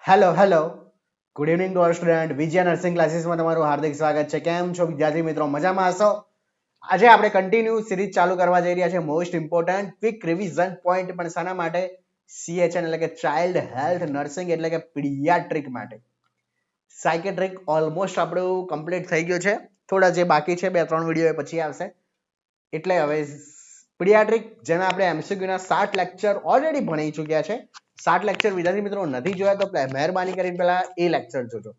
Hello good evening to our student Vijay nursing ક્લાસીસમાં તમારું હાર્દિક સ્વાગત છે. કેમ છો વિદ્યાર્થી મિત્રો? મજામાં હશો? આજે આપણે કન્ટિન્યુ સિરીઝ ચાલુ કરવા જઈ રહ્યા છે. Most important quick revision point, પણ શાના માટે? CHN એટલે કે ચાઇલ્ડ હેલ્થ નર્સિંગ એટલે કે પીડિયાટ્રિક માટે. સાયકેટ્રિક ઓલમોસ્ટ આપણું કમ્પ્લીટ થઈ ગયું છે. થોડા જે બાકી છે 2-3 વિડીયો પછી આવશે. એટલે હવે પીડિયાટ્રિક જેના આપણે MCQ ના 60 લેક્ચર ઓલરેડી ભણી ચૂક્યા છે. 60 લેક્ચર વિદ્યાર્થી મિત્રો નથી જોયા તો મહેરબાની કરીને પહેલા એ લેક્ચર જોજો.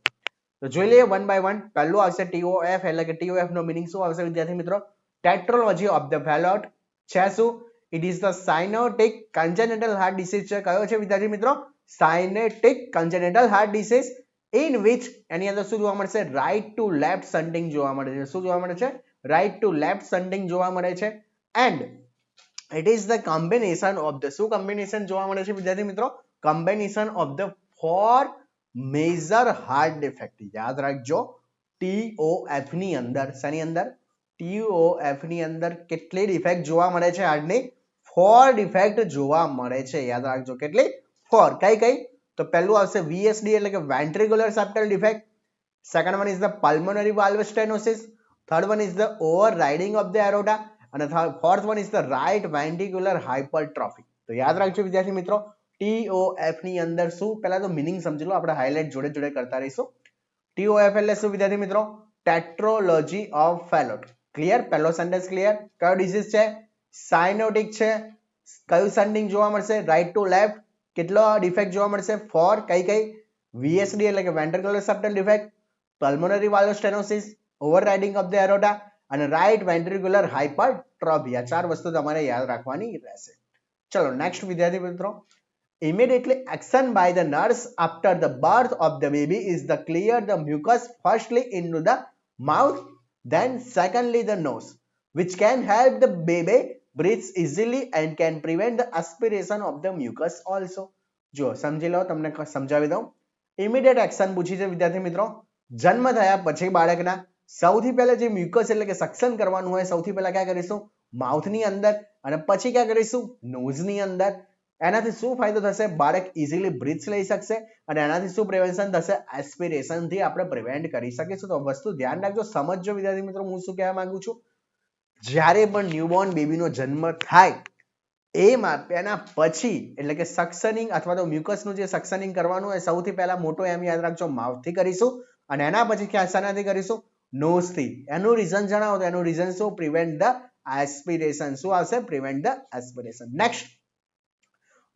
તો જોઈ લઈએ વન બાય વન. પહેલું આવશે TOF એટલે કે TOF નો મીનિંગ શું આવશે વિદ્યાર્થી મિત્રો? ટેટ્રોલોજી ઓફ ધ ફેલોટ છે શું? It is the cyanotic congenital heart disease છે. કયો છે વિદ્યાર્થી મિત્રો? Cyanotic congenital heart disease in which એની અંદર શું જોવા મળશે? રાઇટ ટુ લેફ્ટ શન્ટિંગ જોવા મળે છે. શું જોવા મળે છે? રાઇટ ટુ લેફ્ટ શન્ટિંગ જોવા મળે છે. And it is the combination of the શું combination જોવા મળે છે વિદ્યાર્થી મિત્રો? combination of the four major heart defect. યાદ રાખજો TOF ની અંદર શેની અંદર? TOF ની અંદર કેટલી ડિફેક્ટ જોવા મળે છે હાર્ટની? 4 ડિફેક્ટ જોવા મળે છે. યાદ રાખજો કેટલી? 4. કઈ? તો પહેલું આવશે VSD એટલે કે ventricular septal defect. Second one is the pulmonary valve stenosis. Third one is the overriding of the aorta. અને fourth one is the right ventricular hypertrophy. તો યાદ રાખજો વિદ્યાર્થી મિત્રો, TOF ની અંદર શું? પહેલા તો મીનિંગ સમજી લો, આપણે હાઇલાઇટ જોડે જોડે કરતા રહીશું. TOF એટલે શું વિદ્યાર્થી મિત્રો? Tetralogy of Fallot. ક્લિયર? પહેલો સેન્ટેન્સ ક્લિયર? કયો ડિસીઝ છે? સાયનોટિક છે. કયું સેન્ડિંગ જોવા મળશે? Right to left. કેટલો ડિફેક્ટ જોવા મળશે? 4. કઈ? VSD એટલે કે ventricular septal defect, pulmonary valve stenosis, overriding of the aorta અને રાઇટ વેન્ટ્રિક્યુલર હાઇપરટ્રોફી. આ 4 વસ્તુ તમારે યાદ રાખવાની રહેશે. ચલો નેક્સ્ટ વિદ્યાર્થી મિત્રો, immediately action by the nurse after the birth of the baby is the clear the mucus firstly into the mouth, then secondly the nose, which can help the baby breathe easily and can prevent the aspiration of the mucus also. જો સમજી લો, તમને સમજાવી દઉં. Immediate action પૂછી છે વિદ્યાર્થી મિત્રો. જન્મ થયા પછી બાળકના સૌથી પહેલા જે મ્યુકસ એટલે કે સક્શન કરવાનું હોય, સૌથી પહેલા ક્યાં કરીશું? માઉથની અંદર. અને પછી ક્યાં કરીશું? નોઝની અંદર. એનાથી શું ફાયદો થશે? બાળક ઇઝીલી બ્રીથ લઈ શકશે અને એનાથી શું પ્રિવેન્શન થશે? એસ્પિરેશનથી આપણે પ્રિવેન્ટ કરી શકીશું. તો વસ્તુ ધ્યાન રાખજો, સમજજો વિદ્યાર્થી મિત્રો હું શું કહેવા માંગુ છું. જ્યારે પણ ન્યૂબોર્ન બેબીનો જન્મ થાય એના પછી એટલે કે સક્શનિંગ અથવા તો મ્યુકસનું જે સક્શનિંગ કરવાનું હોય, સૌથી પહેલા મોટો એમ યાદ રાખજો, માઉથથી કરીશું. અને એના પછી ક્યાં શાનાથી કરીશું? નોઝથી. એનું રીઝન જણાવો તો એનું રીઝન શું? Prevent the aspiration. શું આવશે? Prevent the aspiration. Next,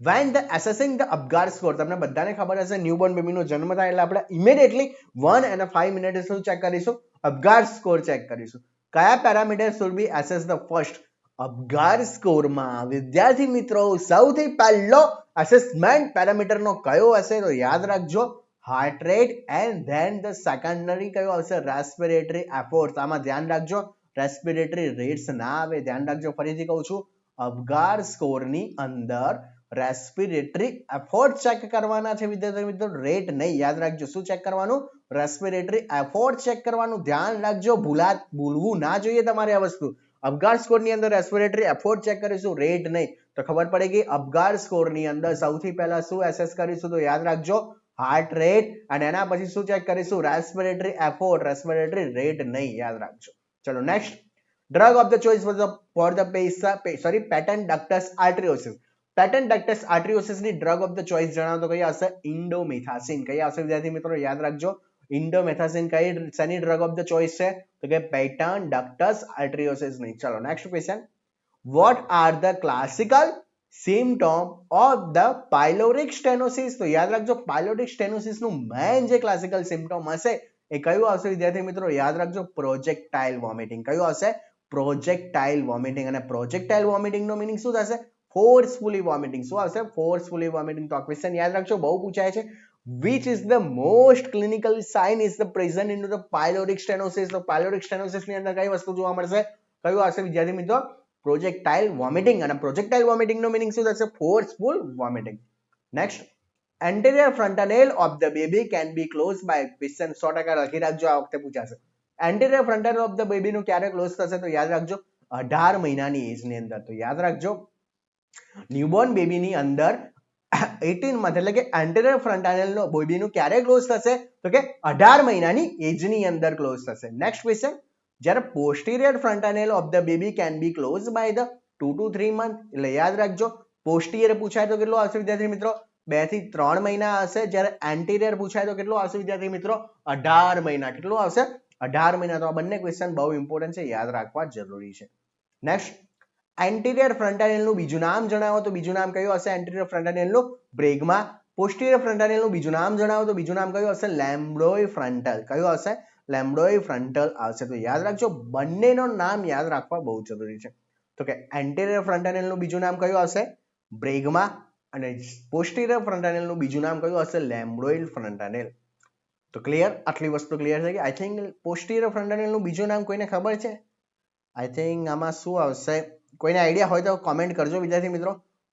when the assessing the Apgar score, તમને બધાને ખબર હશે ન્યૂબોર્ન બેબીનો જન્મ થાય એટલે આપણે ઇમિડિયેટલી 1 અને 5 મિનિટ શું ચેક કરીશું? Apgar સ્કોર ચેક કરીશું. કયા parameter should be assessed the first? Apgar સ્કોરમાં વિદ્યાર્થી મિત્રો સૌથી પહેલો અસેસમેન્ટ પેરામીટરનો કયો હશે? તો યાદ રાખજો heart rate, and then the secondary કયો આવશે? Respiratory effort. આમાં ધ્યાન રાખજો રેસ્પિરેટરી રેટ્સ ના આવે. ધ્યાન રાખજો, ફરીથી કહું છું, અપગાર સ્કોરની અંદર રેસ્પિરેટરી એફોર્ટ ચેક કરવાના છે વિદ્યાર્થી મિત્રો, રેટ નહીં. યાદ રાખજો શું ચેક કરવાનું? રેસ્પિરેટરી એફોર્ટ ચેક કરવાનું. ધ્યાન રાખજો, ભૂલવું ના જોઈએ તમારે આ વસ્તુ. અપગાર સ્કોરની અંદર રેસ્પિરેટરી એફોર્ટ ચેક કરીશું, રેટ નહીં. તો ખબર પડે કે અપગાર સ્કોરની અંદર સૌથી પહેલા શું એસેસ કરીશું? તો યાદ રાખજો હાર્ટ રેટ, અને એના પછી શું ચેક કરીશું? રેસ્પિરેટરી એફોર્ટ, રેસ્પિરેટરી રેટ નહીં. યાદ રાખજો. ચલો next, drug of the choice for the patent ductus arteriosus. Patent ductus arteriosus ની ડ્રગ ઓફ ધ ચોઇસ જણાવો તો કઈ આવશે? ઇન્ડોમેથાસિન. કઈ આવશે વિદ્યાર્થી મિત્રો? યાદ રાખજો ઇન્ડોમેથાસિન કઈ શેની ડ્રગ ઓફ ધ ચોઇસ છે? તો કે પેટન્ટ ડક્ટસ આર્ટરીઓસિસ ની. ચલો next question, what are the classical symptom of the pyloric stenosis? તો યાદ રાખજો pyloric stenosis નું મેઇન જે ક્લાસિકલ સિમ્પટોમ હશે એ કયું આવશે વિદ્યાર્થી મિત્રો? યાદ રાખજો પ્રોજેક્ટાઇલ વોમિટિંગ. કયું આવશે? પ્રોજેક્ટાઇલ વોમિટિંગ. અને પ્રોજેક્ટાઇલ વોમિટિંગ નો મીનિંગ શું થશે? Forcefully vomiting. શું આવશે? Forcefully vomiting. તો આ ક્વેશ્ચન યાદ રાખજો, બહુ પૂછાય છે. which is the most clinical sign is the present into the pyloric stenosis? તો pyloric stenosis ની અંદર કઈ વસ્તુ જોવા મળશે? કયું આવશે વિદ્યાર્થી મિત્રો? Projectile vomiting. અને પ્રોજેક્ટાઇલ વોમિટિંગ નો મીનિંગ શું થશે? Forceful vomiting. Next, anterior frontal of the baby can be closed by question 100% લખી રાખજો, આ વખતે પૂછાશે. anterior frontal of the baby નું ક્યારે ક્લોઝ થશે? તો યાદ રાખજો 18 મહિનાની એજ ની અંદર. તો યાદ રાખજો ન્યૂબોર્ન બેબીની અંદર 18 મંથ એટલે કે એન્ટેરિયર ફ્રન્ટાનેલ નો બેબીનું ક્યારે ક્લોઝ થશે તો કે 18 મહિનાની એજની અંદર ક્લોઝ થશે. નેક્સ્ટ ક્વેશ્ચન, જ્યારે posterior fontanelle of the baby can be close by the 2 to 3 month. એટલે યાદ રાખજો, પોસ્ટિરિયર પૂછાય તો કેટલું આવશે વિદ્યાર્થી મિત્રો? 2 થી 3 મહિના હશે. જ્યારે એન્ટિરિયર પૂછાય તો કેટલું આવશે વિદ્યાર્થી મિત્રો? 18 મહિના. કેટલું આવશે? 18 મહિના. તો આ બંને ક્વેશ્ચન બહુ ઇમ્પોર્ટન્ટ છે, યાદ રાખવા જરૂરી છે. નેક્સ્ટ, એન્ટિરિયર ફ્રન્ટાનેલનું બીજું નામ જણાવો તો બીજું નામ કયું હશે? એન્ટિરિયર ફ્રન્ટાનેલનું બ્રેગમા. પોસ્ટિરિયર ફ્રન્ટાનેલનું બીજું નામ જણાવો તો બીજું નામ કયું હશે? લેમ્બડોય ફ્રન્ટલ. કયું હશે? લેમ્બડોય ફ્રન્ટલ આવશે. તો યાદ રાખજો, બંનેનો નામ યાદ રાખવા બહુ જરૂરી છે. તો કે એન્ટિરિયર ફ્રન્ટાનેલનું બીજું નામ કયું હશે? બ્રેગમા. અને પોસ્ટિરિયર ફ્રન્ટાનેલનું બીજું નામ કયું હશે? લેમ્બડોઇડ ફ્રન્ટાનેલ. તો ક્લિયર? આટલી વસ્તુ ક્લિયર થઈ ગઈ. આઈ થિંક પોસ્ટિરિયર ફ્રન્ટાનેલનું બીજું નામ કોઈને ખબર છે? આઈ થિંક આમાં શું આવશે? કોઈને આઈડિયા હોય તો કોમેન્ટ કરજો વિદ્યાર્થી મિત્રો.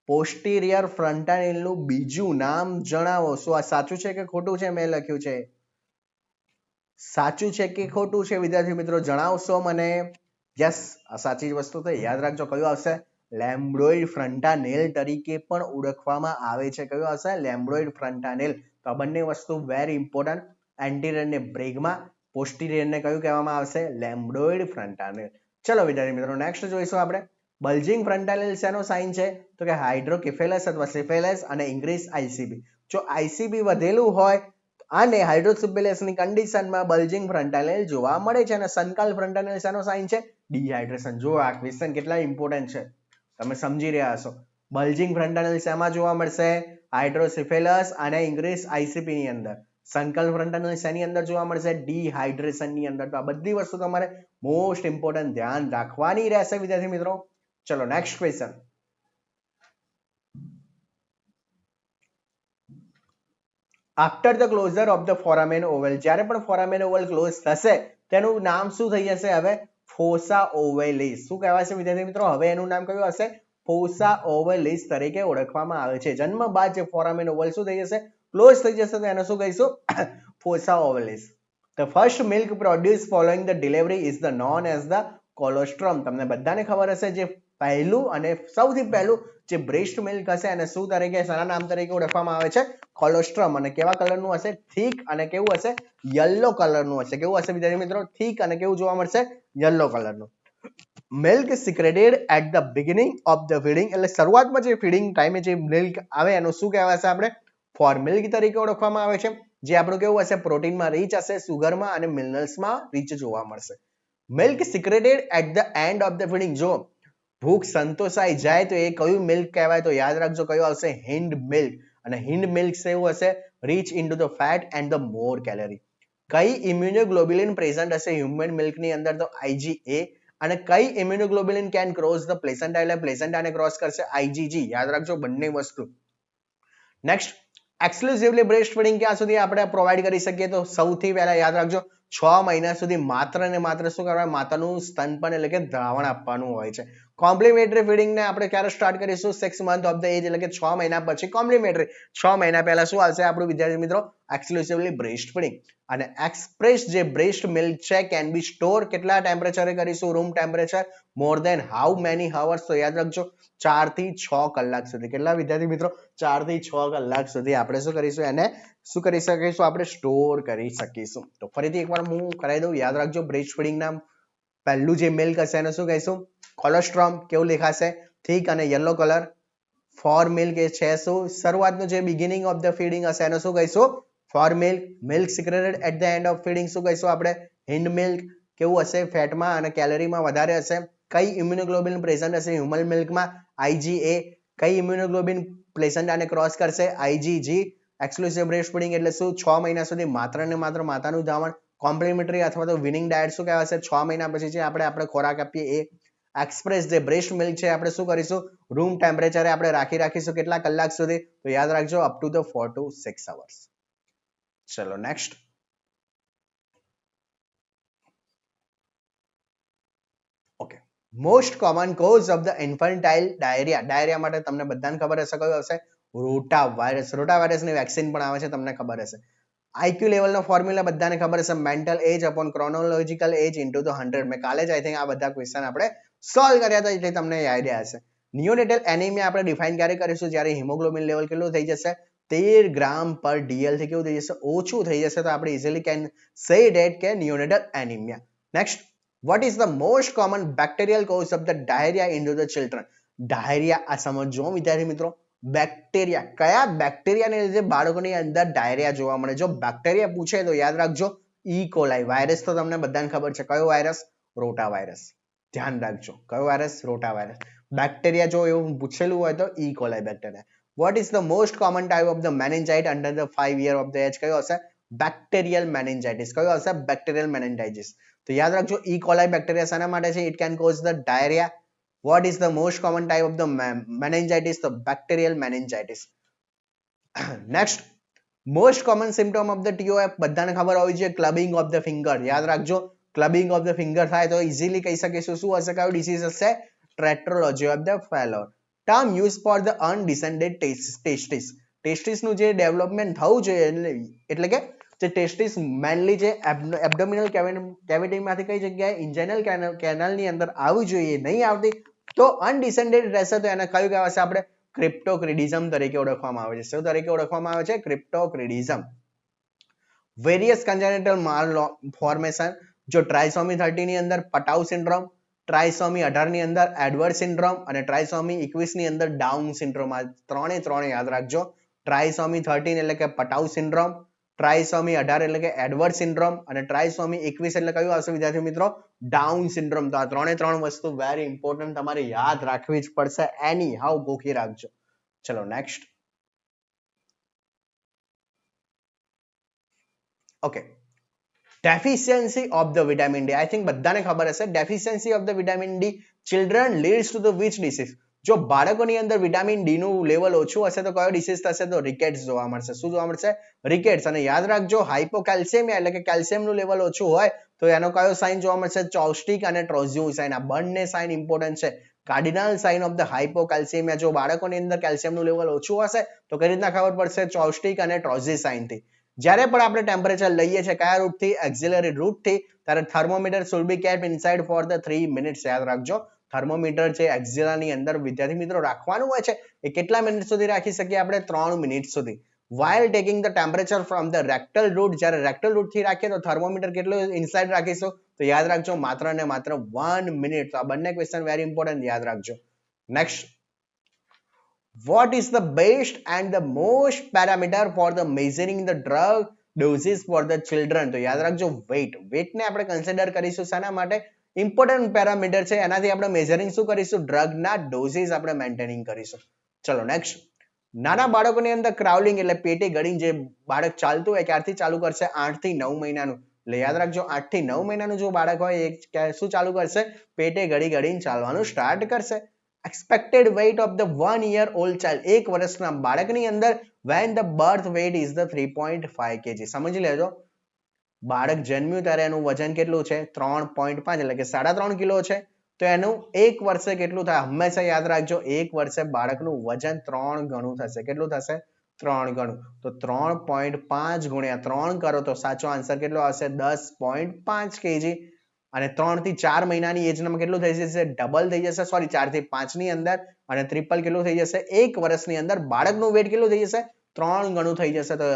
પોસ્ટિરિયર ફ્રન્ટાનેલનું બીજું નામ જણાવો. શું આ સાચું છે કે ખોટું છે? મેં લખ્યું છે સાચું છે કે ખોટું છે વિદ્યાર્થી મિત્રો જણાવશો મને. યસ, આ સાચી વસ્તુ છે. યાદ રાખજો, કયું આવશે? લેમ્બડોઇડ ફ્રન્ટાનેલ તરીકે પણ ઓળખવામાં આવે છે. કયું આવશે? લેમ્બડોઇડ ફ્રન્ટાનેલ. તો આ બંને વસ્તુ વેરી ઇમ્પોર્ટન્ટ. એન્ટિરિયર ને બ્રેગમા, પોસ્ટિરિયર ને કયું કહેવામાં આવશે? લેમ્બડોઇડ ફ્રન્ટાનેલ. ચલો વિદ્યાર્થી મિત્રો, નેક્સ્ટ જોઈશું આપણે. બલ્જિંગ ફ્રન્ટાનેલ શેનો સાઇન છે? તો કે હાઇડ્રોકેફેલસ અથવા સિફેલસ અને ઇન્ક્રીઝ આઈસીબી. જો આઈસીબી વધેલું હોય અને હાઇડ્રોસિફેલસની કન્ડિશનમાં બલ્જિંગ ફ્રન્ટાનેલ જોવા મળે છે. અને સંકલ ફ્રન્ટાનેલ શેનો સાઇન છે? ડિહાઇડ્રેશન. જો આ ક્વેશ્ચન કેટલા ઇમ્પોર્ટન્ટ છે તમે સમજી રહ્યા હશો. બલ્જિંગ ફ્રન્ટાનેલ શેમાં જોવા મળશે? હાઇડ્રોસિફેલસ અને ઇન્ક્રીઝ આઈસીપી ની અંદર. સંકલ ફ્રન્ટાનેલ શેની અંદર જોવા મળશે? ડિહાઇડ્રેશન ની અંદર. તો આ બધી વસ્તુ તમારે મોસ્ટ ઇમ્પોર્ટન્ટ ધ્યાન રાખવાની રહેશે વિદ્યાર્થી મિત્રો. ચલો next question. After the closure of the foramen ovale, જ્યારે પણ ફોરામેન ઓવલ ક્લોઝ થશે તેનું નામ શું થઈ જશે? હવે ફોસા ઓવેલિસ. શું કહેવાશે વિદ્યાર્થી મિત્રો? હવે એનું નામ કયું હશે? ફોસા ઓવેલિસ તરીકે ઓળખવામાં આવે છે. જન્મ બાદ જે ફોરામેન ઓવલ શું થઈ જશે? ક્લોઝ થઈ જશે. તો એને શું કહીશું? ફોસા ઓવેલિસ. The first milk produced following the delivery is the known as the colostrum. તમને બધાને ખબર હશે, જે પહેલું અને સૌથી પહેલું જે બ્રેસ્ટ મિલ્ક હશે એને શું તરીકે, શાના નામ તરીકે ઓળખવામાં આવે છે? કોલોસ્ટ્રમ. અને કેવા કલરનું હશે? થીક અને કેવું હશે? યલો કલરનું હશે. કેવું હશે વિદ્યાર્થી મિત્રો? થીક અને કેવું જોવા મળશે? યલો કલરનું. Milk secreted at the beginning of the feeding, એટલે શરૂઆતમાં જે ફીડિંગ ટાઈમે જે મિલ્ક આવે એનું શું કહેવાશે? આપણે ફોર મિલ્ક તરીકે ઓળખવામાં આવે છે. જે આપણું કેવું હશે? પ્રોટીનમાં રીચ હશે, સુગરમાં અને મિનરલ્સમાં રીચ જોવા મળશે. Milk secreted at the end of the feeding, જો ભૂખ સંતોષાઈ જાય તો એ કયું મિલ્ક કહેવાય? તો યાદ રાખજો, કયું આવશે? Hind milk. અને હિન્ડ મિલ્ક કેવું હશે? Rich into the fat and the more calorie. કઈ ઇમ્યુનોગ્લોબ્યુલિન પ્રેઝન્ટ હશે હ્યુમન મિલ્કની અંદર? તો IgA. અને કઈ immunoglobulin can cross the placenta, એટલે પ્લેસેન્ટાને ક્રોસ કરશે? IgG. યાદ રાખજો બંને વસ્તુ. નેક્સ્ટ, એક્સક્લુઝિવલી બ્રેસ્ટ ફીડિંગ ક્યાં સુધી આપણે પ્રોવાઈડ કરી શકીએ? તો સૌથી પહેલા યાદ રાખજો, 6 મહિના સુધી માત્ર ને માત્ર શું કરવાનું? માતાનું સ્તનપાન એટલે કે દ્રાવણ આપવાનું હોય છે. કોમ્પ્લિમેન્ટરી ફીડિંગ ને આપણે ક્યારે સ્ટાર્ટ કરીશું? 6 મંથ ઓફ ધ એજ, એટલે કે 6 મહિના પછી કોમ્પ્લિમેન્ટરી. 6 મહિના પહેલા શું આવશે આપણું વિદ્યાર્થી મિત્રો? Exclusively breast feeding. અને એક્સપ્રેસ જે બ્રેસ્ટ મિલ્ક છે કેન બી સ્ટોર કેટલા ટેમ્પરેચરે કરીશું? Room temperature. More than how many hours? તો યાદ રાખજો 4 થી 6 કલાક સુધી. કેટલા વિદ્યાર્થી મિત્રો? 4 થી 6 કલાક સુધી આપણે શું કરીશું? એને શું કરી શકીશું? આપણે સ્ટોર કરી શકીશું. તો ફરીથી એકવાર હું કરાવી દઉં, યાદ રાખજો. બ્રેસ્ટ ફીડિંગ નામ પહેલું જે મિલ્ક હશે એને શું કહીશું? કોલોસ્ટ્રમ. કેવું લખાશે? થીક અને યલો કલર. ફોર મિલ્ક એ છે શું? શરૂઆતનું જે બિગિનિંગ ઓફ ધ ફીડિંગ હશે એને શું કહીશું? Foremilk. Milk secreted at the end of feeding શું કહીશું આપણે? Hind milk. કેવું હશે? ફેટમાં અને કેલરીમાં વધારે હશે. કઈ ઇમ્યુનોગ્લોબ્યુલિન પ્રેઝન્ટ હશે હ્યુમન મિલ્કમાં? IgA. કઈ ઇમ્યુનોગ્લોબ્યુલિન પ્લેસેન્ટાને ક્રોસ કરશે? IgG. એક્સક્લુઝિવ બ્રેસ્ટ ફીડિંગ એટલે શું? 6 મહિના સુધી માત્ર ને માત્ર માતાનું ધાવણ. કોમ્પ્લિમેન્ટરી અથવા તો વિનિંગ ડાયટ શું કહેવાશે? 6 મહિના પછી જે આપણે ખોરાક આપીએ એ. એક્સપ્રેસ જે બ્રેસ્ટ મિલ્ક છે આપણે શું કરીશું? રૂમ ટેમ્પરેચરે આપણે રાખીશું. કેટલા કલાક સુધી? તો યાદ રાખજો up to the 4 to 6 hours. ચલો next. Okay, most common cause of the infantile diarrhoea. Diarrhoea માટે તમને બધાને ખબર હશે કયું હશે? Rota virus. રોટા વાયરસની વેક્સિન પણ આવે છે, તમને ખબર હશે. IQ લેવલનો ફોર્મ્યુલા બધાને ખબર હશે, mental age upon chronological age into the 100. મેં કાલે જ આઈ થિંક આ બધા ક્વેશ્ચન આપણે સોલ્વ કર્યા હતા એટલે તમને આઈડિયા હશે. નિયોનેટલ એનિમિયા આપણે ડિફાઇન ક્યારે કરીશું જ્યારે હિમોગ્લોબિન લેવલ કેટલું થઈ જશે 13 ગ્રામ પર ડીએલ થી કેવું થઈ જશે ઓછું થઈ જશે તો આપણે ઇઝીલી કેન સે ધેટ કે neonatal anaemia. Next, what is the most common bacterial cause of the diarrhea in the children? Diarrhoea આ સમજો વિદ્યાર્થી મિત્રો, બેક્ટેરિયા, કયા બેક્ટેરિયાને લીધે બાળકોની અંદર ડાયરિયા જોવા મળે? જો બેક્ટેરિયા પૂછે તો યાદ રાખજો ઈ કોલાઈ. વાયરસ તો તમને બધાને ખબર છે, કયો વાયરસ? Rota virus. ધ્યાન રાખજો, કયો વાયરસ? Rota virus. બેક્ટેરિયા જો એવું પૂછેલું હોય તો ઈ coli bacteria. What is the most common type of the meningitis under the 5 year of the age? કયો હશે? Bacterial meningitis. કયો હશે? Bacterial meningitis. તો યાદ રાખજો ઈ કોલાઈ બેક્ટેરિયા શાના માટે છે? It can cause the diarrhea. What is the most common type of the meningitis? The bacterial meningitis. Next, most common symptom of the TOF બધાને ખબર હોવી જોઈએ, ક્લબિંગ ઓફ ધ ફિંગર. યાદ રાખજો, ક્લબિંગ ઓફ ધ ફિંગર થાય તો easily કહી શકીશું શું હશે? કયો ડિસીઝ હશે? Tetralogy of the Fallot. Term use for the undescended testis. ટેસ્ટિસનું જે ડેવલપમેન્ટ થવું જોઈએ એટલે કે જે ટેસ્ટિસ મેનલી જે એબ્ડોમિનલ કેવિટીમાંથી કઈ જગ્યાએ ઇન્જેનલ કેનાલની અંદર આવવી જોઈએ, નહીં આવતી તો અનડિસેન્ડેડ રહેશે તો એને કયું કહેવાશે? આપણે ક્રિપ્ટોક્રિડિઝમ તરીકે ઓળખવામાં આવે છે. શું તરીકે ઓળખવામાં આવે છે? ક્રિપ્ટોક્રિડિઝમ. વેરિયસ કન્જેનિટલ માલફોર્મેશન, જો ટ્રાઇસોમી 30 ની અંદર પટાઉ સિન્ડ્રોમ, ટ્રાઇસોમી 18 ની અંદર એડવર્ડ સિન્ડ્રોમ અને ટ્રાઇસોમી 21 ની અંદર ડાઉન સિન્ડ્રોમ. આ ત્રણે યાદ રાખજો. ટ્રાઇસોમી 13 એટલે કે પટાઉ સિન્ડ્રોમ, ટ્રાઇસોમી 18 એટલે કે એડવર્ડ સિન્ડ્રોમ અને ટ્રાઇસોમી 21 એટલે કયું આવશે વિદ્યાર્થી મિત્રો? Down syndrome. તો આ ત્રણ વસ્તુ વેરી ઇમ્પોર્ટન્ટ તમારે યાદ રાખવી જ પડશે. એની હાઉ ગોખી રાખજો. ચલો next. Okay, deficiency of the vitamin D. I think બધાને ખબર હશે deficiency of the vitamin D children leads to the which disease? જો બાળકોની અંદર વિટામિન ડી નું લેવલ ઓછું હશે તો કયો ડિસીઝ થશે? તો રિકેટ્સ જોવા મળશે. શું જોવા મળશે? રિકેટ્સ. અને યાદ રાખજો હાઇપોકેલ્શિયમિયા એટલે કે કેલ્શિયમનું લેવલ ઓછું હોય તો એનો કયો સાઇન જોવા મળશે? ચોસ્ટિક અને ટ્રોઝિયુ સાઇન. આ બંને સાઇન ઇમ્પોર્ટન્ટ છે. કાર્ડિનલ સાઇન ઓફ ધ હાઇપોકેલ્શિયમિયા, જો બાળકોની અંદર કેલ્શિયમનું લેવલ ઓછું હશે તો કઈ રીતના ખબર પડશે? ચોસ્ટિક અને ટ્રોઝી સાઇનથી. જ્યારે પણ આપણે ટેમ્પરેચર લઈએ છીએ કયા રૂટથી? એક્સિલરી રૂટથી, ત્યારે thermometer should be kept inside for the 3 minutes. યાદ રાખજો થર્મોમીટર છે એક્સિલાની અંદર વિદ્યાર્થી મિત્રો રાખવાનું હોય છે એ કેટલા મિનિટ સુધી રાખી શકીએ આપણે? 3 મિનિટ સુધી. while taking the temperature from the rectal root, જ્યારે રેક્ટલ રૂટ થી રાખીએ તો થર્મોમીટર કેટલું ઇનસાઇડ રાખીશું? તો યાદ રાખજો માત્ર ને માત્ર 1 મિનિટ. તો આ બંને ક્વેશ્ચન વેરી ઇમ્પોર્ટન્ટ, યાદ રાખજો. Next, what is the best and the most parameter for the measuring the drug doses for the children? તો યાદ રાખજો weight ને આપણે કન્સિડર કરીશું શાના માટે? ઇમ્પોર્ટન્ટ પેરામીટર છે, એનાથી આપણે મેઝરિંગ શું કરીશું? ડ્રગના ડોઝીસ આપણે મેન્ટેનિંગ કરીશું. ચલો નેક્સ્ટ. નાના બાળકોની અંદર ક્રાઉલિંગ એટલે પેટે ગળીને જે બાળક ચાલતું હોય ક્યારથી ચાલુ કરશે? 8 થી 9 મહિનાનું. એટલે યાદ રાખજો 8 થી 9 મહિનાનું જો બાળક હોય એ શું ચાલુ કરશે? પેટે ગળીને ચાલવાનું સ્ટાર્ટ કરશે. expected weight of the 1 year old child, 1 વર્ષના બાળકની અંદર when the birth weight is the 3.5 kg. સમજી લેજો બાળક જન્મ્યું ત્યારે એનું વજન કેટલું છે? 3.5 એટલે કે 3.5 કિલો છે. તો એનું 1 વર્ષે કેટલું થાય? હંમેશા યાદ રાખજો 1 વર્ષે બાળકનું વજન 3 ગણું થશે. કેટલું થશે? 3 ગણું. તો 3.5 ગુણ્યા 3 કરો તો સાચો આન્સર કેટલો આવશે? 10.5 kg. અને 3 થી 4 મહિનાની એજમાં કેટલું થઈ જશે? ડબલ થઈ જશે. સોરી 4 થી 5 ની અંદર અને ટ્રિપલ કેટલું થઈ જશે? 1 વર્ષની અંદર બાળકનું વેટ કેટલું થઈ જશે? 3 ગણું થઈ જશે. તો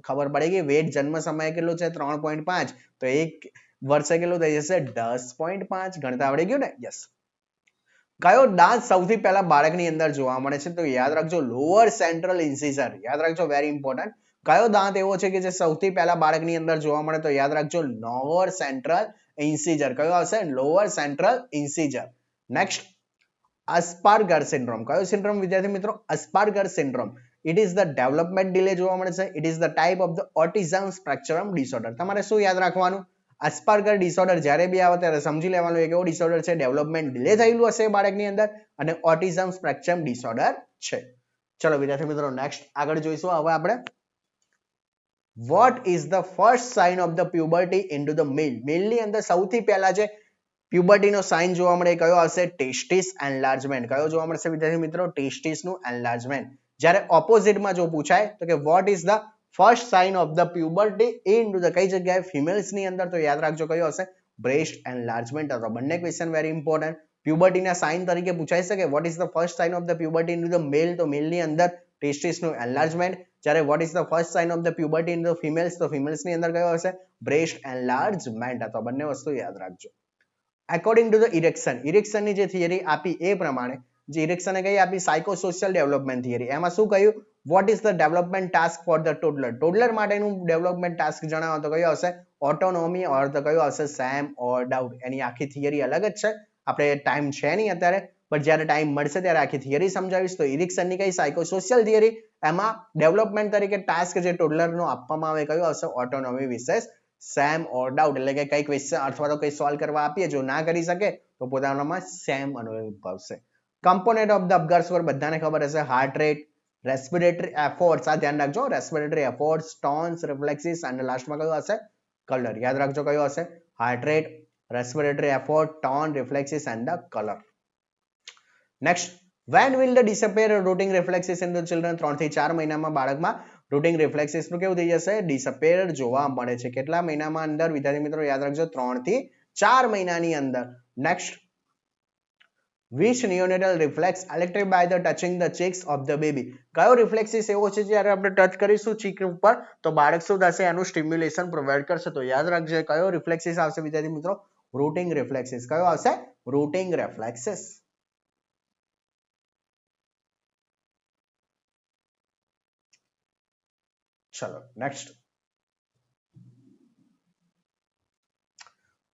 ખબર પડી ગઈ વેટ જન્મ સમયે કેટલું છે? 3.5. તો 1 વર્ષે કેટલું થઈ જશે? 10.5. ગણતા આવડી ગયું ને? યસ. કયો દાંત સૌથી પહેલા બાળકની અંદર જોવા મળે છે? તો યાદ રાખજો લોઅર સેન્ટ્રલ ઇન્સિઝર. યાદ રાખજો વેરી ઇમ્પોર્ટન્ટ. કયો દાંત એવો છે કે જે સૌથી પહેલા બાળકની અંદર જોવા મળે? તો યાદ રાખજો લોઅર સેન્ટ્રલ ઇન્સિઝર. કયો આવશે? Lower central incisor. Next, Asperger syndrome. કયો સિન્ડ્રોમ વિદ્યાર્થી મિત્રો? Asperger syndrome. It is the development delay જોવા મળે છે. It is the type of the autism spectrum disorder. તમારે શું યાદ રાખવાનું? અસ્પર્ગર ડિસઓર્ડર જ્યારે બી આવે ત્યારે સમજી લેવાનું એક એવો ડિસઓર્ડર છે ડેવલપમેન્ટ ડિલે થયેલું હશે બાળકની અંદર અને ઓટિઝમ સ્પેક્ટ્રમ ડિસઓર્ડર છે. ચલો વિદ્યાર્થી મિત્રો નેક્સ્ટ આગળ જોઈશું. હવે આપણે what is the first sign of the puberty into the male? મેલની અંદર સૌથી પહેલા જે પ્યુબર્ટીનો સાઇન જોવા મળે કયો આવશે? ટેસ્ટિસ એન્લાર્જમેન્ટ. કયો જોવા મળશે વિદ્યાર્થી મિત્રો? ટેસ્ટિસનું એન્લાર્જમેન્ટ. જ્યારે ઓપોઝિટમાં જો પૂછાય તો કે what is the first sign of the puberty into the કઈ જગ્યાએ? ફિમેલ્સની અંદર. તો યાદ રાખજો કયો હશે? Breast enlargement. અથવા બંને ક્વેશ્ચન વેરી ઇમ્પોર્ટન્ટ. પ્યુબર્ટીના સાઇન તરીકે પૂછાઈ શકે what is the first sign of the puberty in the male તો મેલની અંદર ટેસ્ટિસનું એન્લાર્જમેન્ટ, જ્યારે what is the first sign of the puberty in the females તો ફિમેલ્સની અંદર કયો હશે બ્રેસ્ટ એન્લાર્જમેન્ટ. તો બંને વસ્તુ યાદ રાખજો. અકોર્ડિંગ ટુ ધ ઇરેક્શનની જે થિયરી આપી એ પ્રમાણે જે ઇરેક્શને કઈ આપી સાયકોસોશિયલ ડેવલપમેન્ટ થિયરી, એમાં શું કહ્યું what is the development task for the toddler માટેનું ડેવલપમેન્ટ ટાસ્ક જણાવો તો કયો હશે ઓટોનોમી ઓર તો કયો હશે સેમ ઓર ડાઉટ. એની આખી થિયરી અલગ જ છે, આપણે ટાઈમ છે નહીં અત્યારે, પણ જ્યારે ટાઈમ મળશે ત્યારે આખી થિયરી સમજાવીશ. તો ઇરિક્સનની કઈ સાયકોસોશિયલ થિયરી, એમાં ડેવલપમેન્ટ તરીકે ટાસ્ક જે ટોડલરનો આપવામાં આવે કયો હશે ઓટોનોમી વિશેષ સેમ ઓર ડાઉટ, એટલે કે કઈ ક્વેશ્ચન અથવા તો કઈ સોલ્વ કરવા આપીએ જો ના કરી શકે તો પોતાનામાં સેમ અનુભવશે. કમ્પોનેન્ટ ઓફ ધ અપગાર સ્કોર બધાને ખબર હશે હાર્ટ રેટ, રેસ્પિરેટરી એફોર્ટ્સ, આ ધ્યાન રાખજો રેસ્પિરેટરી એફોર્ટ્સ, ટોન્સ, રિફ્લેક્સિસ અને લાસ્ટમાં કયો હશે કલર. યાદ રાખજો કયો હશે heart rate, respiratory effort, tone, reflexes and the colour. Next, when will the disappear rooting reflexes in the children? 3 થી 4 મહિનામાં બાળકમાં રૂટિંગ રિફ્લેક્સિસ નું કેવું થઈ જશે ડિસઅપીયર જોવા મળે છે. કેટલા મહિનામાં અંદર વિદ્યાર્થી મિત્રો યાદ રાખજો 3 થી 4 મહિનાની અંદર. Next, which neonatal reflex electrified by the touching the cheeks of the baby? કયો રિફ્લેક્સિસ એવો છે જ્યારે આપણે ટચ કરીશું ચીક ઉપર તો બાળક શું થશે એનું સ્ટિમ્યુલેશન પ્રોવાઈડ કરશે. તો યાદ રાખજો કયો રિફ્લેક્સિસ આવશે વિદ્યાર્થી મિત્રો રૂટિંગ રિફ્લેક્સિસ. કયો આવશે રૂટિંગ રિફ્લેક્સિસ. ચલો next,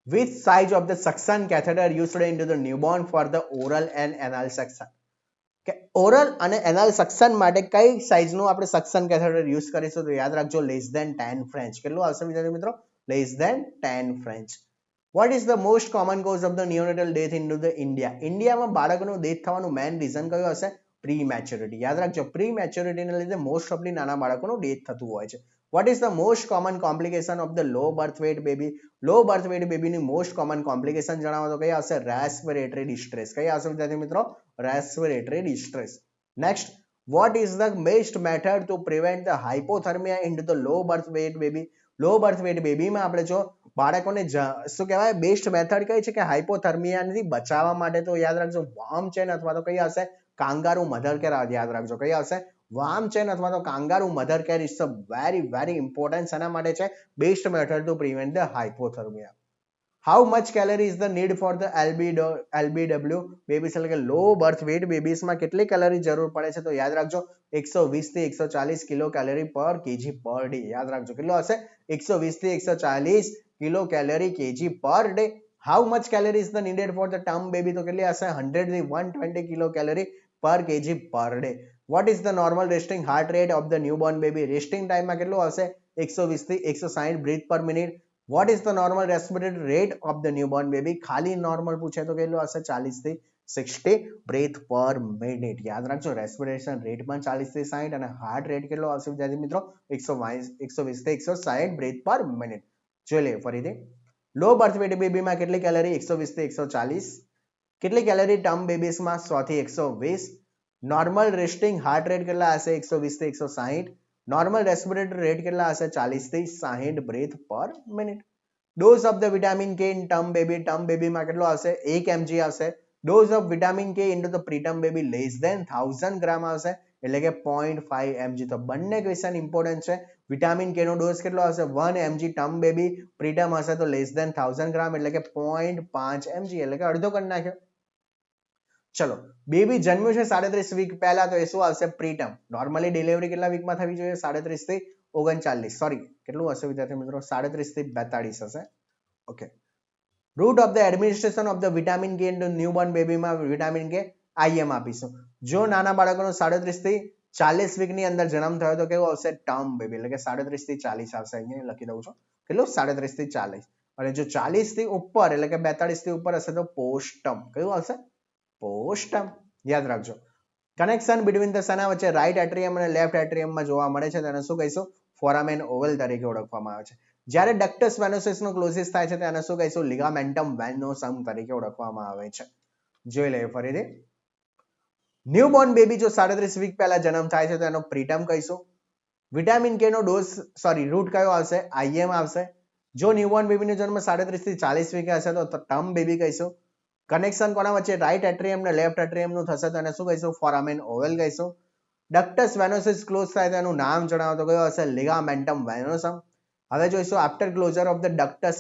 which size of the suction catheter used into the newborn for the oral and anal suction? કે ઓરલ અને એનલ સક્શન માટે કઈ સાઇઝનું આપણે સક્શન કેથેટર યુઝ કરીશું તો યાદ રાખજો લેસ ધેન 10 ફ્રેન્ચ. કેટલું આવશે વિદ્યાર્થી મિત્રો લેસ ધેન 10 ફ્રેન્ચ. What is the most common cause of the neonatal death in the India? ઇન્ડિયામાં બાળકનું ડેથ થવાનું મેઇન રીઝન કયું હશે પ્રી મેચ્યોરિટી. યાદ રાખજો પ્રી મેચ્યોરિટીને લીધે મોસ્ટ ઓફલી નાના બાળકોનું ડેથ થતું હોય છે. What is the most common complication of the low birth weight baby? Low birth weight બેબીની મોસ્ટ કોમન કોમ્પ્લિકેશન જણાવો તો કઈ આવશે રેસ્પિરેટરી ડિસ્ટ્રેસ. કઈ આવશે વિદ્યાર્થી મિત્રો respiratory distress. Next, what is the best method to prevent the hypothermia in the low birth weight baby? Law birth wet બેબીમાં આપણે જો બાળકોને શું કહેવાય બેસ્ટ મેથડ કઈ છે કે હાઇપોથર્મિયાથી બચાવવા માટે તો યાદ રાખજો વાર્મ ચેન અથવા તો કઈ આવશે કાંગારૂ મધર કેર. યાદ રાખજો કઈ આવશે વાર્મ ચેન અથવા તો kangaroo mother care is very very important. એના માટે છે best method to prevent the hypothermia. How much calorie is the need for the LBW babies? એટલે કે લો બર્થ વેટ બેબીઝમાં કેટલી કેલરી જરૂર પડે છે તો યાદ રાખજો 120 થી 140 કિલો કેલરી પર કેજી પર ડે. યાદ રાખજો કેટલો હશે 120 થી 140 kilo calorie KG per day. How much calorie is the needed for the term baby? તો કેટલી હશે 100 થી 120 કિલો કેલરી પર KG per day. What is the normal resting heart rate of the newborn baby? Resting ટાઈમમાં કેટલો હશે 120 થી 160 breath per minute. What is the normal respiratory rate of the newborn baby? ખાલી નોર્મલ પૂછે તો કેટલું હશે 40 થી 60 બ્રેથ પર મિનિટ. યાદ રાખજો રેસ્પિરેશન રેટ પણ 40 થી 60 અને હાર્ટ રેટ કેટલો આવશે વિદ્યાર્થી મિત્રો 120 થી 160 બ્રેથ પર મિનિટ. જોઈ લઈએ ફરીથી લો બર્થ વેટ બેબીમાં કેટલી કેલરી 120 થી 140, કેટલી કેલરી ટર્મ બેબીઝમાં 100 થી 120, નોર્મલ રેસ્ટિંગ હાર્ટ રેટ કેટલા હશે 120 થી 160, નોર્મલ રેસ્પિરેટરી રેટ કેટલા હશે 40 થી 60 breath per minute. Dose of the vitamin K in term બેબીમાં કેટલો આવશે 1 mg આવશે. Dose of vitamin K in the preterm baby less than 1000 gram આવશે એટલે કે 0.5 mg. તો બંને ક્વેશ્ચન ઇમ્પોર્ટન્ટ છે. વિટામિન કે નો ડોઝ કેટલો આવશે 1 mg ટર્મ બેબી, પ્રીટર્મ હશે તો લેસ ધેન 1000 ગ્રામ એટલે કે 0.5 mg એટલે કે અડધો કરી નાખ્યો. ચલો બેબી જન્મ્યું છે 37 વીક પહેલા તો એ શું આવશે પ્રીટર્મ. નોર્મલી ડિલિવરી કેટલા વીકમાં થવી જોઈએ 37 થી 39, સોરી કેટલું હશે વિદ્યાર્થી મિત્રો 37 થી 42 હશે. Okay, root of the administration of the vitamin K in newborn બેબીમાં vitamin કે IM આપીશું. જો નાના બાળકોનો 37 થી 40 વીકની અંદર જન્મ થયો તો કેવું આવશે ટર્મ બેબી એટલે કે 37 થી 40 આવશે. અહીંયા લખી દઉં છું કેટલું 37 થી 40, અને જો 40 થી ઉપર એટલે કે 42 થી ઉપર હશે તો પોસ્ટર્મ. કયું આવશે પોસ્ટર્મ. યાદ રાખજો કનેક્શન બિટવીન ધ સના વચ્ચે રાઈટ એટ્રિયમ અને લેફ્ટ એટ્રિયમમાં જોવા મળે છે તેને શું કહીશું ફોરામેન ઓવલ તરીકે ઓળખવામાં આવે છે. જ્યારે ડક્ટસ વેનોસિસ નો ક્લોઝિસ થાય છે તેને શું કહીશું લિગામેન્ટમ વેનોસમ તરીકે ઓળખવામાં આવે છે. જોઈ લઈએ ફરીથી ન્યૂબોર્ન બેબી જો 37 વીક પહેલા જન્મ થાય છે તો એનો પ્રીટર્મ કહીશું. વિટામિન કે નો ડોઝ સોરી રૂટ કયો આવશે IM આવશે. જો ન્યૂબોર્ન બેબીનો જન્મ 37 થી 40 વીકે હશે તો ટર્મ બેબી કહીશું. કનેક્શન કોના વચ્ચે રાઈટ એટ્રિયમ ને લેફ્ટ એટ્રિયમ નું થશે તો એને શું કહીશું ફોરામેન ઓવલ કહીશું ડક્ટસ વેનોસિસ ક્લોઝ થાય તો એનું નામ જણાવો તો કયો હશે લિગામેન્ટમ વેનોસમ હવે જોઈશું આફ્ટર ક્લોઝર ઓફ ધ ડક્ટસ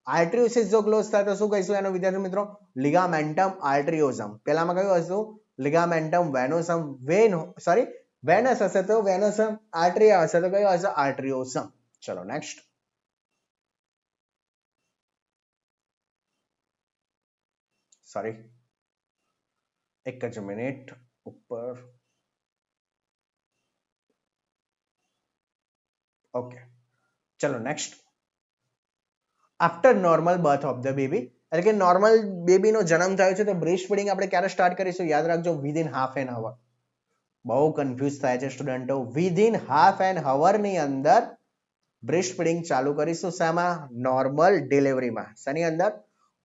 આર્ટરિયોસિસ જો ક્લોઝ થાય તો શું કહીશું એનો વિદ્યાર્થી મિત્રો લિગામેન્ટમ આર્ટરિયોઝમ પેલામાં કયું હશું લિગામેન્ટમ વેનોસમ વેનસ હશે તો વેનોસમ આર્ટરિયા હશે તો કયો હશે આર્ટરિયોઝમ ચલો નેક્સ્ટ સોરી એક જ મિનિટ ઉપર ઓકે ચલો next after normal birth of the baby એટલે કે નોર્મલ બેબીનો જન્મ થયો છે તો બ્રેસ્ટ ફીડિંગ આપણે ક્યારે સ્ટાર્ટ કરીશું યાદ રાખજો વિધિન હાફ એન અવર બહુ કન્ફ્યુઝ થાય છે સ્ટુડન્ટો વિધિન હાફ એન અવર ની અંદર બ્રેસ્ટ ફીડિંગ ચાલુ કરીશું શામાં નોર્મલ ડિલિવરીમાં શાની અંદર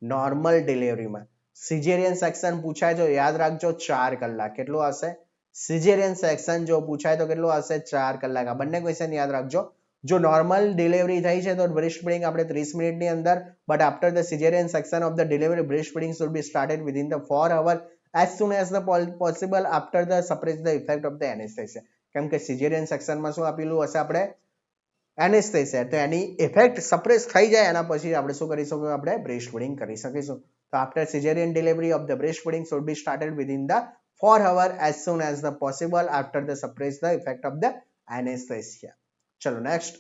નોર્મલ ડિલિવરીમાં સિઝેરિયન સેક્શન પૂછાય તો યાદ રાખજો 4 કલાક કેટલું હશે સિઝેરિયન સેક્શન જો પૂછાય તો કેટલું હશે 4 કલાક આ બંને ક્વેશ્ચન યાદ રાખજો જો નોર્મલ ડિલિવરી થઈ છે તો બ્રેસ્ટ ફીડિંગ આપણે 30 મિનિટની અંદર but after the caesarean section of the delivery breast feeding should be started within the 4 hour as soon as the possible after the suppress the effect of the anesthesia કેમ કે caesarean સેક્શનમાં શું આપેલું હશે આપણે એનેસ્થેસિયા તો એની effect suppress થઈ જાય એના પછી આપણે શું કરી શકીશું આપણે બ્રેસ્ટ ફીડિંગ કરી શકીશું તો after caesarean delivery of the breast feeding should be started within the 4 hour as soon as the possible after the suppress the effect of the anesthesia ચલો next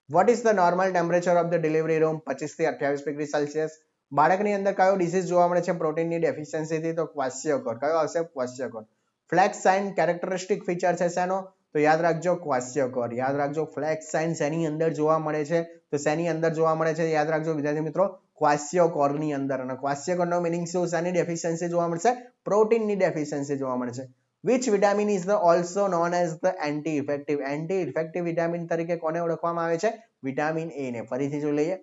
what is the normal temperature of the delivery room 25 થી 28 degree Celsius બાળકની અંદર કયો disease જોવા મળે છે પ્રોટીનની ડેફિશિયન્સીથી તો ક્વાસ્યોકોર કયો હશે ક્વાસ્યોકોર ફ્લેક્સ સાઇન કેરેક્ટરિસ્ટિક ફીચર છે શેનો તો યાદ રાખજો ક્વાસ્યોકોર યાદ રાખજો ફ્લેક્સ સાઇન શેની અંદર જોવા મળે છે તો શેની અંદર જોવા મળે છે યાદ રાખજો વિદ્યાર્થી મિત્રો ક્વાસ્યોકોરની અંદર અને ક્વાસ્યોકોરનો મીનિંગ શું શેની ડેફિશિયન્સી જોવા મળશે પ્રોટીનની ડેફિશિયન્સી જોવા મળશે which vitamin is the also known as the anti-effective vitamin તરીકે કોને ઓળખવામાં આવે છે વિટામિન એ ને ફરીથી જોઈ લઈએ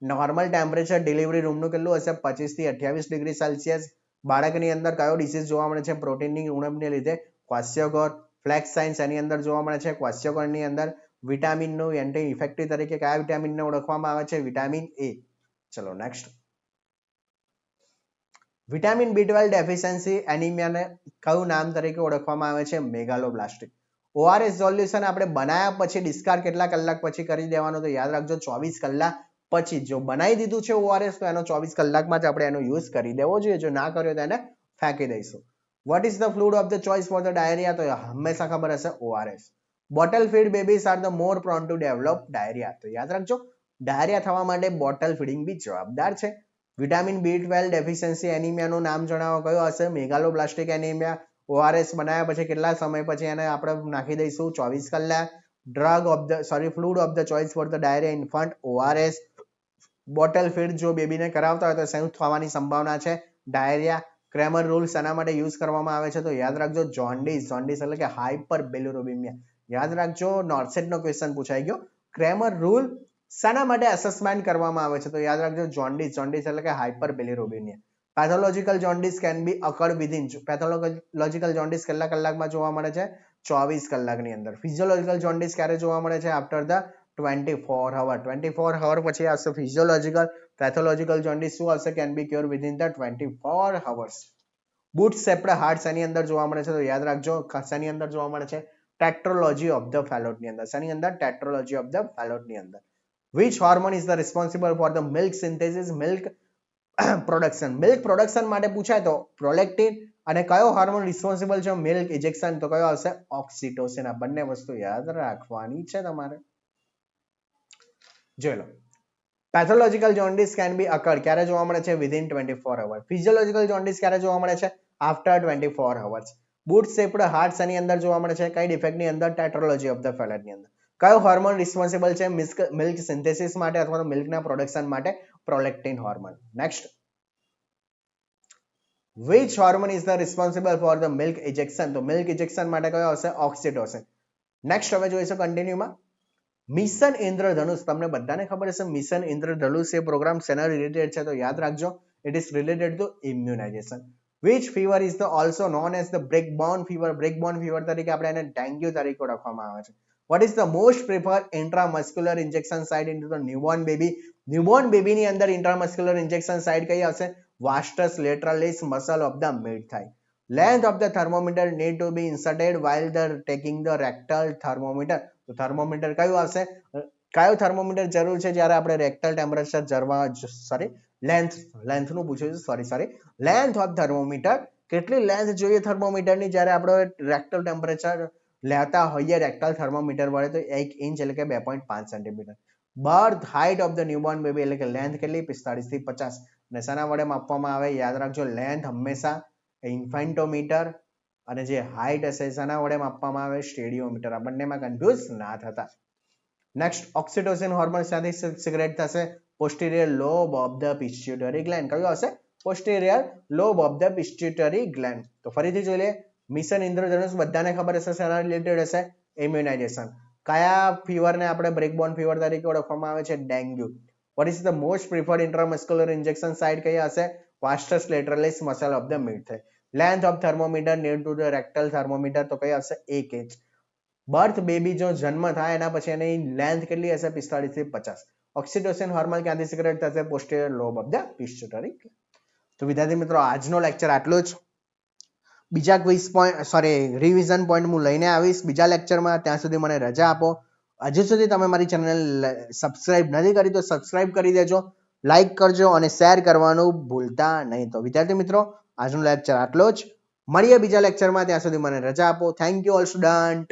નોર્મલ ટેમ્પરેચર ડિલિવરી રૂમનું કેટલું હશે 25 થી 28 ડિગ્રી સેલ્સિયસ બાળકની અંદર કયો ડિસીઝ જોવા મળે છે પ્રોટીનની ઉણપને લીધે ક્વાસ્યોકોર ફ્લેક્સ સાઇન્સ એની અંદર જોવા મળે છે ક્વાસ્યોકોરની અંદર વિટામિનનું એન્ટી ઇફેક્ટિવ તરીકે કયા વિટામિનને ઓળખવામાં આવે છે વિટામિન એ ચલો નેક્સ્ટ વિટામિન B12 ડેફિશિયન્સી એનિમિયાને કયું નામ તરીકે ઓળખવામાં આવે છે મેગાલોબ્લાસ્ટિક ઓઆરએસ સોલ્યુશન આપણે બનાવ્યા પછી ડિસ્કાર્ડ કેટલા કલાક પછી કરી દેવાનો તો યાદ રાખજો 24 કલાક પછી જો બનાવી દીધું છે ઓઆરએસ તો એનો 24 કલાકમાં જ આપણે એનો યુઝ કરી દેવો જોઈએ જો ના કર્યો તો એને ફેંકી દઈશું vote is the fluid of the choice for the diarrhoea તો હંમેશા ખબર હશે ORS bottle feed babies are the more prone to develop diarrhoea તો યાદ રાખજો ડાયરિયા થવા માટે બોટલ ફીડિંગ બી જવાબદાર છે વિટામિન B12 ડેફિશિયન્સી એનિમિયાનું નામ જણાવો કયો હશે મેગાલોબ્લાસ્ટિક એનિમિયા ઓઆરએસ બનાવ્યા પછી કેટલા સમય પછી એને આપણે નાખી દઈશું 24 કલાક drug of the fluid of the choice for the diarrhoea infant ORS bottle feed જો બેબીને કરાવતા હોય તો શું થવાની સંભાવના છે ડાયરિયા ક્રેમર રૂલ શેના માટે યુઝ કરવામાં આવે છે તો યાદ રાખજો જોન્ડિસ એટલે કે હાઇપર બિલિરુબિનિયા યાદ રાખજો નોર્સેટનો ક્વેશ્ચન પૂછાઈ ગયો ક્રેમર રૂલ શાના માટે અસેસમેન્ટ કરવામાં આવે છે તો યાદ રાખજો જોન્ડિસ એટલે કે hyperbilirubinaemia pathological jaundice can be occurred within pathological jaundice કેટલા કલાકમાં જોવા મળે છે 24 કલાકની અંદર ફિઝિયોલોજીકલ જોન્ડિસ ક્યારે જોવા મળે છે આફ્ટર ધ 24 hour પછી આવશે ફિઝિયોલોજીકલ પેથોલોજીકલ જોન્ડિસ શું આવશે can be cure within the 24 hours boot shaped heart શેની અંદર જોવા મળે છે તો યાદ રાખજો શેની અંદર જોવા મળે છે ટેટ્રોલોજી ઓફ ધ ફેલોટની અંદર શેની અંદર ટેટ્રોલોજી ઓફ ધ ફેલોટની અંદર which hormone is the responsible for the milk synthesis milk production માટે પૂછાય તો પ્રોલેક્ટિન અને કયો હોર્મોન રિસ્પોન્સિબલ છે મિલ્ક ઇજેક્શન તો કયો આવશે ઓક્સિટોસિન આ બંને વસ્તુ યાદ રાખવાની છે તમારે જોઈ લો pathological jaundice can be occurred ક્યારે જોવા મળે છે વિધિન 24 hours ફિઝિયોલોજીકલ જોન્ડિસ ક્યારે જોવા મળે છે after 24 hours boot shaped heart શેની અંદર જોવા મળે છે કઈ ડિફેક્ટની અંદર ટેટ્રોલોજી ઓફ ધ ફેલોટની અંદર કયો હોર્મોન રિસ્પોન્સિબલ છે મિલ્ક સિન્થેસિસ માટે અથવા તો મિલ્કના પ્રોડક્શન માટે prolactin hormone next which hormone is the responsible for the milk ejection તો મિલ્ક ઇજેક્શન માટે કયો આવશે ઓક્સિટોસિન નેક્સ્ટ હવે જોઈશું કન્ટિન્યુમાં મિશન ઇન્દ્રધનુષ તમને બધાને ખબર હશે મિશન ઇન્દ્રધનુષ એ પ્રોગ્રામ શેના રિલેટેડ છે તો યાદ રાખજો it is related to immunisation which fever is the also known as the breakborn fever તરીકે આપણે એને ડેન્ગ્યુ તરીકે ઓળખવામાં આવે છે what is the most preferred intramuscular injection site into the newborn baby ની અંદર intramuscular injection site કઈ આવશે vastus lateralis muscle of the mid thigh. Length of the thermometer need to be inserted while the taking the rectal thermometer. તો thermometer કયું આવશે? કયું thermometer જરૂર છે જ્યારે આપણે રેક્ટલ ટેમ્પરેચર લેન્થનું પૂછ્યું છે. લેન્થ ઓફ થર્મોમીટર, કેટલી લેન્થ જોઈએ થર્મોમીટરની જ્યારે આપણે રેક્ટલ ટેમ્પરેચર લેતા હોઈએ રેક્ટલ થર્મોમીટર વડે? તો 1 ઇંચ એટલે કે 2.5 centimetre. Birth height of the newborn baby એટલે કે લેન્થ કેટલી? 45 થી 50. અને શાના વડે માપવામાં આવે? યાદ રાખજો, લેન્થ હંમેશા ઇન્ફેન્ટોમીટર અને જે હાઇટ હશે શાના વડે માપવામાં આવે? સ્ટેડિયોમીટર. આ બંનેમાં કન્ફ્યુઝ ના થતા. નેક્સ્ટ, ઓક્સિટોસિન હોર્મોન શાથી સિક્રેટ થશે? Posterior lobe of the pituitary gland. કયું આવશે? Posterior lobe of the pituitary gland. તો ફરીથી જોઈ લે. મિશન ઇન્દ્રધનુષ બધાને ખબર હશે શેના રિલેટેડ હશે? ઇમ્યુનાઇઝેશન. કયા ફીવરને આપણે બ્રેકબોર્ન ફીવર તરીકે ઓળખવામાં આવે છે? Dengue. What is the most preferred intramuscular injection site? કઈ હશે? Vastus lateralis muscle of the mid thigh. Length of thermometer near to the rectal thermometer તો કઈ હશે? 1 ઇંચ. બર્થ બેબી જો જન્મ થાય એના પછી એની લેન્થ કેટલી હશે? 45 થી 50. ઓક્સિટોસિન હોર્મોન ક્યાંથી સિક્રેટ થશે? Posterior lobe of the pituitary. તો વિદ્યાર્થી મિત્રો, આજનો લેક્ચર આટલો જ. બીજા રિવિઝન પોઈન્ટ હું લઈને આવીશ બીજા લેક્ચરમાં. ત્યાં સુધી મને રજા આપો. હજુ સુધી તમે મારી ચેનલ સબસ્ક્રાઇબ નથી કરી તો સબસ્ક્રાઇબ કરી દેજો, લાઈક કરજો અને શેર કરવાનું ભૂલતા નહીં. તો વિદ્યાર્થી મિત્રો, આજનો લેક્ચર આટલો જ. મળીએ બીજા લેક્ચરમાં. ત્યાં સુધી મને રજા આપો. Thank you all student.